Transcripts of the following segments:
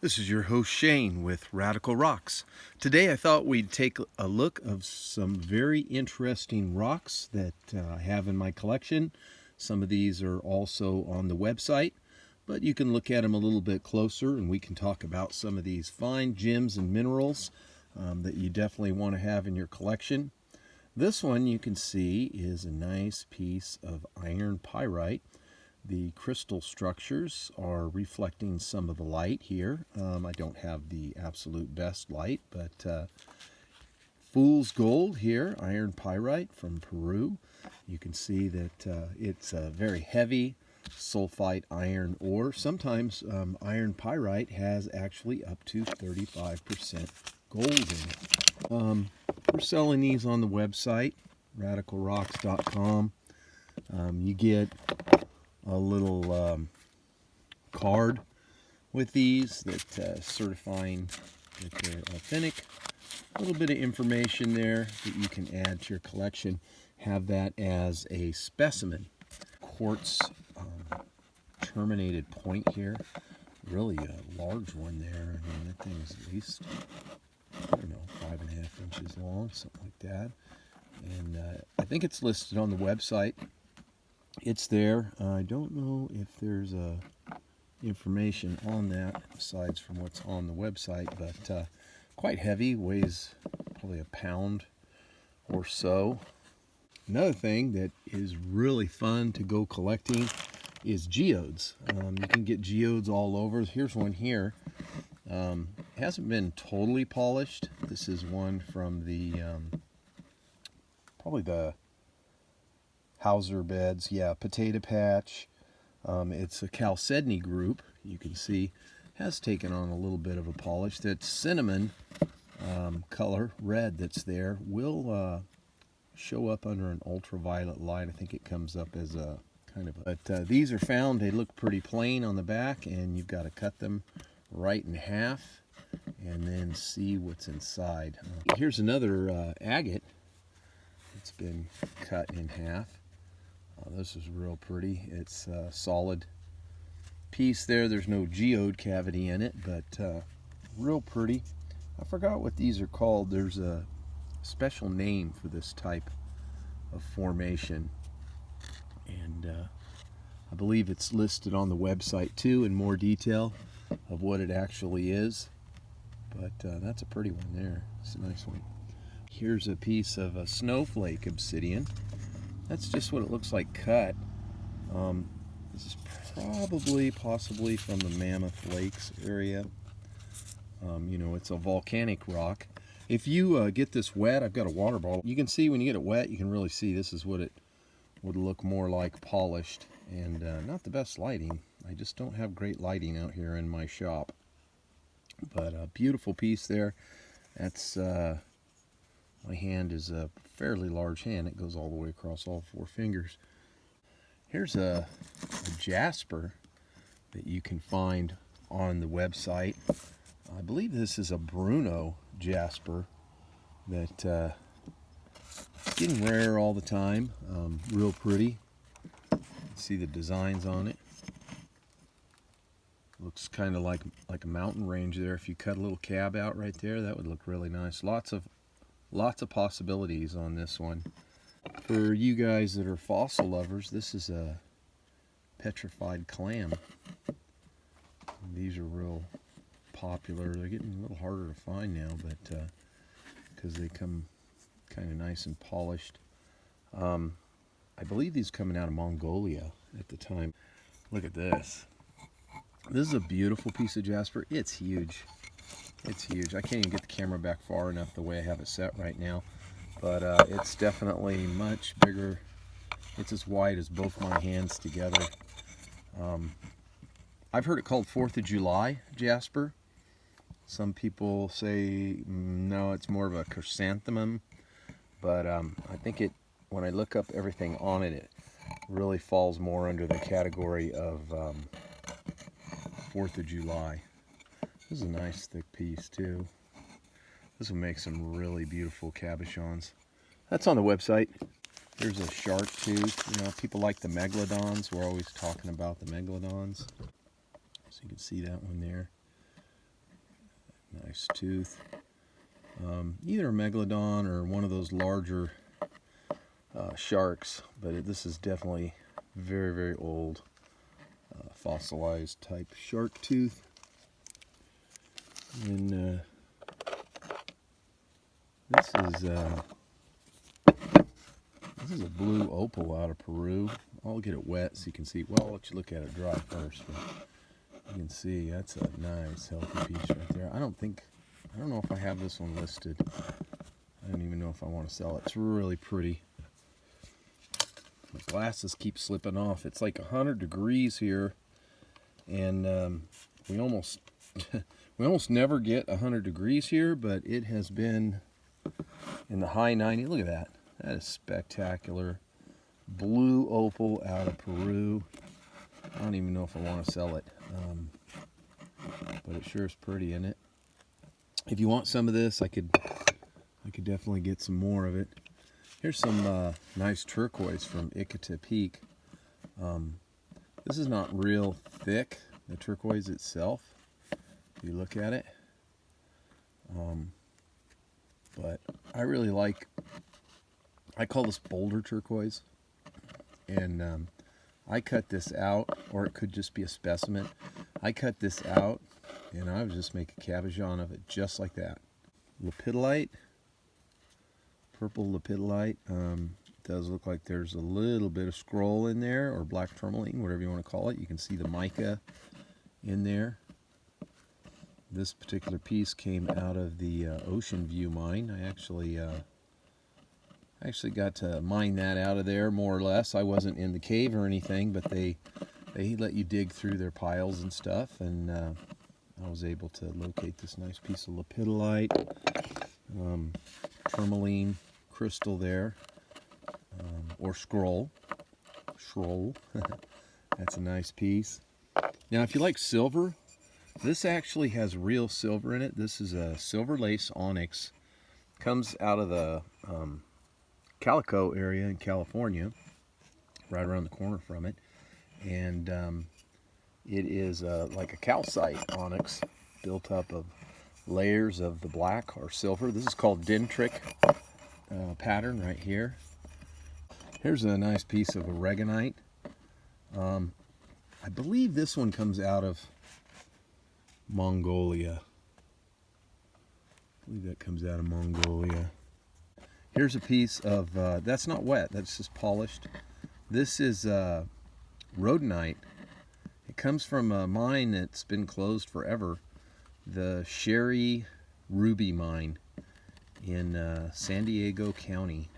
This is your host Shane with Radical Rocks. Today I thought we'd take a look of some very interesting rocks that I have in my collection. Some of these are also on the website, but you can look at them a little bit closer and we can talk about some of these fine gems and minerals that you definitely want to have in your collection. This one you can see is a nice piece of iron pyrite. The crystal structures are reflecting some of the light here. I don't have the absolute best light, but fool's gold here, iron pyrite from Peru. You can see that it's a very heavy sulfite iron ore. Sometimes iron pyrite has actually up to 35% gold in it. We're selling these on the website, radicalrocks.com. You get a little card with these that certifying that they're authentic. A little bit of information there that you can add to your collection. Have that as a specimen. Quartz terminated point here. Really a large one there. I mean, that thing is at least, I don't know, 5.5 inches long, something like that. And I think it's listed on the website. It's there. I don't know if there's information on that aside from what's on the website, but quite heavy, weighs probably a pound or so. Another thing that is really fun to go collecting is geodes. You can get geodes all over. Here's one here. It hasn't been totally polished. This is one from the probably the Hauser beds, yeah, potato patch. It's a chalcedony group. You can see has taken on a little bit of a polish. That cinnamon color, red that's there, will show up under an ultraviolet light. I think it comes up as a kind of a, but these are found, they look pretty plain on the back, and you've got to cut them right in half and then see what's inside. Here's another agate. It's been cut in half. This is real pretty. It's a solid piece there. There's no geode cavity in it, but real pretty. I forgot what these are called. There's a special name for this type of formation, and I believe it's listed on the website too in more detail of what it actually is. But that's a pretty one there. It's a nice one. Here's a piece of a snowflake obsidian. That's just what it looks like cut. This is possibly from the Mammoth Lakes area. You know, it's a volcanic rock. If you get this wet, I've got a water bottle. You can see when you get it wet, you can really see this is what it would look more like polished. And not the best lighting. I just don't have great lighting out here in my shop. But a beautiful piece there. That's my hand is a fairly large hand. It goes all the way across all 4 fingers. Here's a jasper that you can find on the website. I believe this is a Bruno jasper that getting rare all the time. Real pretty. See the designs on it. Looks kind of like a mountain range there. If you cut a little cab out right there, that would look really nice. Lots of possibilities on this one. For you guys that are fossil lovers, this is a petrified clam. These are real popular. They're getting a little harder to find now, but because they come kind of nice and polished. I believe these coming out of Mongolia at the time. Look at this. This is a beautiful piece of jasper. It's huge. It's huge. I can't even get the camera back far enough the way I have it set right now. But it's definitely much bigger. It's as wide as both my hands together. I've heard it called 4th of July jasper. Some people say no, it's more of a chrysanthemum. But I think when I look up everything on it, it really falls more under the category of 4th of July. This is a nice thick piece too. This will make some really beautiful cabochons. That's on the website. Here's a shark tooth. You know, people like the megalodons. We're always talking about the megalodons. So you can see that one there. Nice tooth. Either a megalodon or one of those larger sharks, but this is definitely very, very old fossilized type shark tooth. And this is a blue opal out of Peru. I'll get it wet so you can see. Well, I'll let you look at it dry first. But you can see that's a nice healthy piece right there. I don't know if I have this one listed. I don't even know if I want to sell it. It's really pretty. My glasses keep slipping off. It's like 100 degrees here, and we almost we almost never get 100 degrees here, but it has been in the high 90s. Look at that. That is spectacular. Blue opal out of Peru. I don't even know if I want to sell it, but it sure is pretty, isn't it? If you want some of this, I could definitely get some more of it. Here's some nice turquoise from Icata Peak. This is not real thick, the turquoise itself, if you look at it. But I really like, I call this boulder turquoise. And I cut this out, or it could just be a specimen. I cut this out, and I would just make a cabochon of it just like that. Lepidolite, purple lepidolite. Does look like there's a little bit of scroll in there, or black tourmaline, whatever you want to call it. You can see the mica in there. This particular piece came out of the Ocean View mine. I actually got to mine that out of there, more or less. I wasn't in the cave or anything, but they let you dig through their piles and stuff, and I was able to locate this nice piece of lepidolite, tourmaline crystal there, or scroll. That's a nice piece. Now, if you like silver, this actually has real silver in it. This is a silver lace onyx. Comes out of the Calico area in California, right around the corner from it, and it is like a calcite onyx built up of layers of the black or silver. This is called dendritic pattern right here. Here's a nice piece of aragonite. I believe this one comes out of Mongolia. I believe that comes out of Mongolia. Here's a piece of, that's not wet, that's just polished. This is rhodonite. It comes from a mine that's been closed forever, the Sherry Ruby Mine in San Diego County,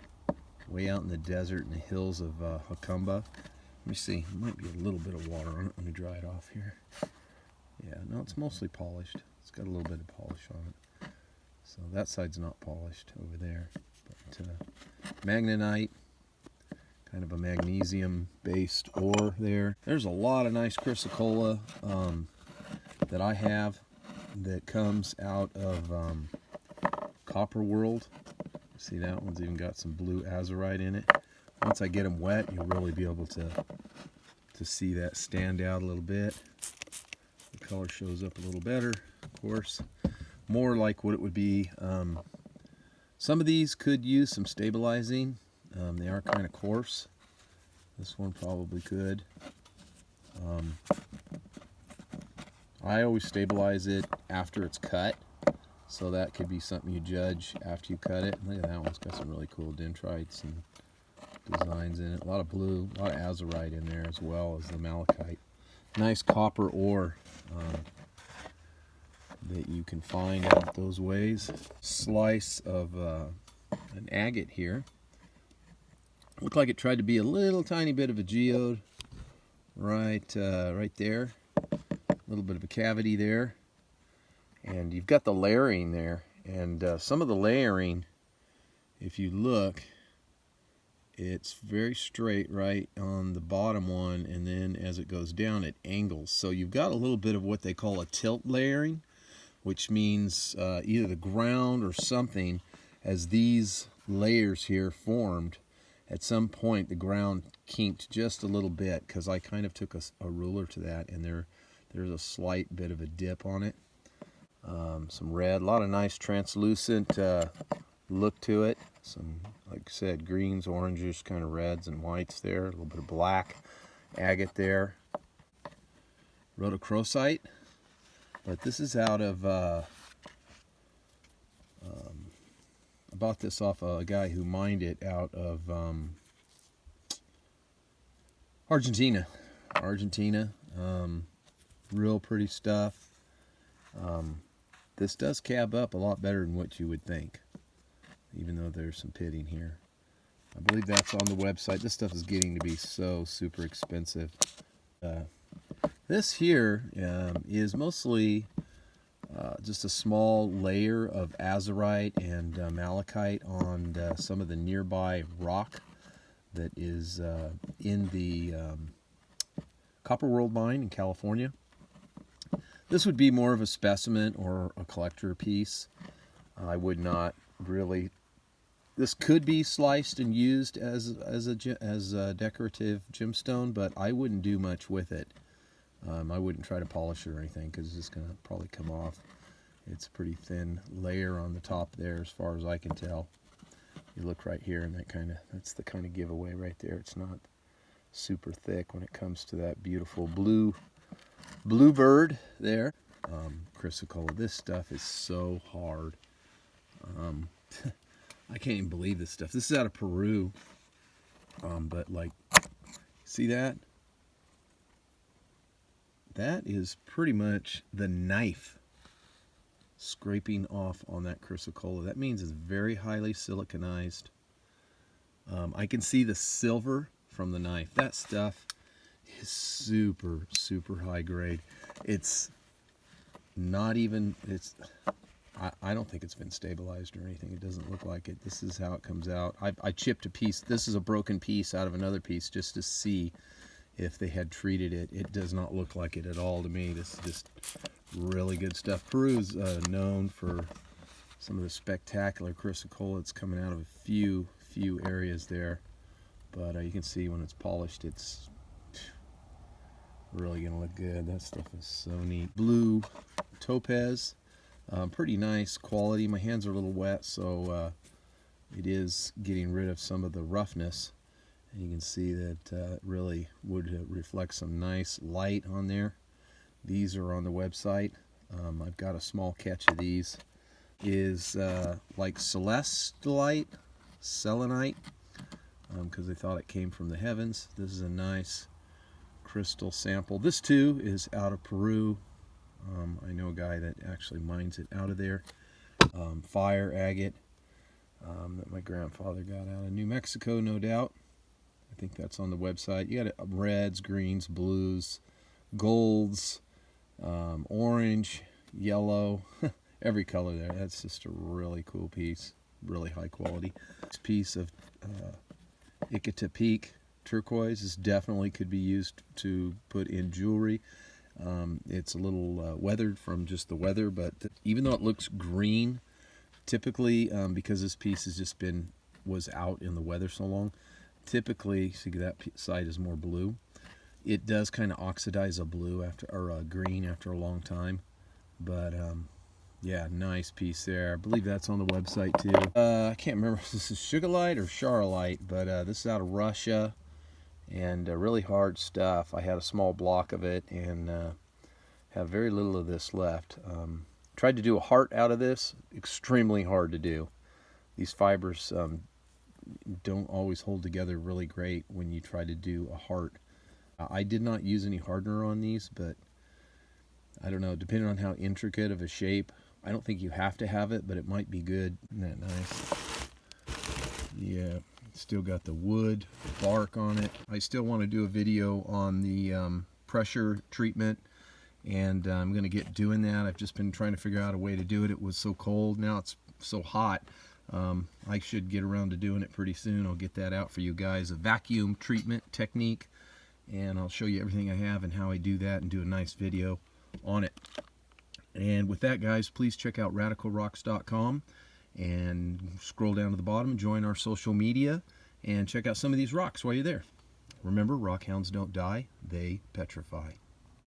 way out in the desert in the hills of Jacumba. Let me see, there might be a little bit of water on it. Let me dry it off here. Yeah, no, it's mostly polished. It's got a little bit of polish on it. So that side's not polished over there. But magnetite, kind of a magnesium-based ore there. There's a lot of nice chrysocolla that I have that comes out of Copper World. See, that one's even got some blue azurite in it. Once I get them wet, you'll really be able to see that stand out a little bit. The color shows up a little better, of course. More like what it would be. Some of these could use some stabilizing. They are kind of coarse. This one probably could. I always stabilize it after it's cut, so that could be something you judge after you cut it. Look at that one's got some really cool dendrites and designs in it. A lot of blue, a lot of azurite in there, as well as the malachite. Nice copper ore that you can find out those ways. Slice of an agate here. Looked like it tried to be a little tiny bit of a geode right there. A little bit of a cavity there. And you've got the layering there. And some of the layering, if you look, it's very straight right on the bottom one, and then as it goes down it angles. So you've got a little bit of what they call a tilt layering, which means either the ground or something, as these layers here formed, at some point the ground kinked just a little bit, because I kind of took a ruler to that, and there's a slight bit of a dip on it. some red, a lot of nice translucent look to it. Some, like I said, greens, oranges, kind of reds and whites there. A little bit of black agate there. Rhodochrosite, but this is out of, I bought this off a guy who mined it out of Argentina. Real pretty stuff. This does cab up a lot better than what you would think, even though there's some pitting here. I believe that's on the website. This stuff is getting to be so super expensive. This here is mostly just a small layer of azurite and malachite on some of the nearby rock that is in the Copper World mine in California. This would be more of a specimen or a collector piece. I would not really. This could be sliced and used as a decorative gemstone, but I wouldn't do much with it. I wouldn't try to polish it or anything because it's just going to probably come off. It's a pretty thin layer on the top there, as far as I can tell. You look right here, and that's the kind of giveaway right there. It's not super thick when it comes to that beautiful blue bird there. Chrysocolla. This stuff is so hard. I can't even believe this stuff. This is out of Peru. But like, see that? That is pretty much the knife scraping off on that chrysocolla. That means it's very highly siliconized. I can see the silver from the knife. That stuff is super, super high grade. It's not even, I don't think it's been stabilized or anything. It doesn't look like it. This is how it comes out. I chipped a piece. This is a broken piece out of another piece just to see if they had treated it. It does not look like it at all to me. This is just really good stuff. Peru's known for some of the spectacular chrysocolla. It's coming out of a few areas there, but you can see when it's polished, it's really gonna look good. That stuff is so neat. Blue topaz, pretty nice quality. My hands are a little wet, so it is getting rid of some of the roughness. And you can see that it really would reflect some nice light on there. These are on the website. I've got a small catch of these. Is like celestite, selenite, because they thought it came from the heavens. This is a nice crystal sample. This too is out of Peru. I know a guy that actually mines it out of there. Fire agate that my grandfather got out of New Mexico, no doubt. I think that's on the website. You got reds, greens, blues, golds, orange, yellow, every color there. That's just a really cool piece, really high quality. This piece of Icatepec turquoise is definitely could be used to put in jewelry. It's a little weathered from just the weather, but even though it looks green, typically because this piece has just was out in the weather so long, typically, see that side is more blue. It does kind of oxidize a blue or a green after a long time, but yeah, nice piece there. I believe that's on the website too. I can't remember if this is sugarlite or charolite, but this is out of Russia, and really hard stuff. I had a small block of it and have very little of this left. Tried to do a heart out of this. Extremely hard to do. These fibers don't always hold together really great when you try to do a heart. I did not use any hardener on these, but I don't know, depending on how intricate of a shape, I don't think you have to have it, but it might be good. Isn't that nice? Yeah, still got the wood bark on it. I still want to do a video on the pressure treatment, and I'm going to get doing that. I've just been trying to figure out a way to do it. It was so cold, now it's so hot. I should get around to doing it pretty soon. I'll get that out for you guys. A vacuum treatment technique, and I'll show you everything I have and how I do that and do a nice video on it. And with that, guys, please check out radicalrocks.com and scroll down to the bottom and join our social media and check out some of these rocks while you're there. Remember, rockhounds don't die, they petrify.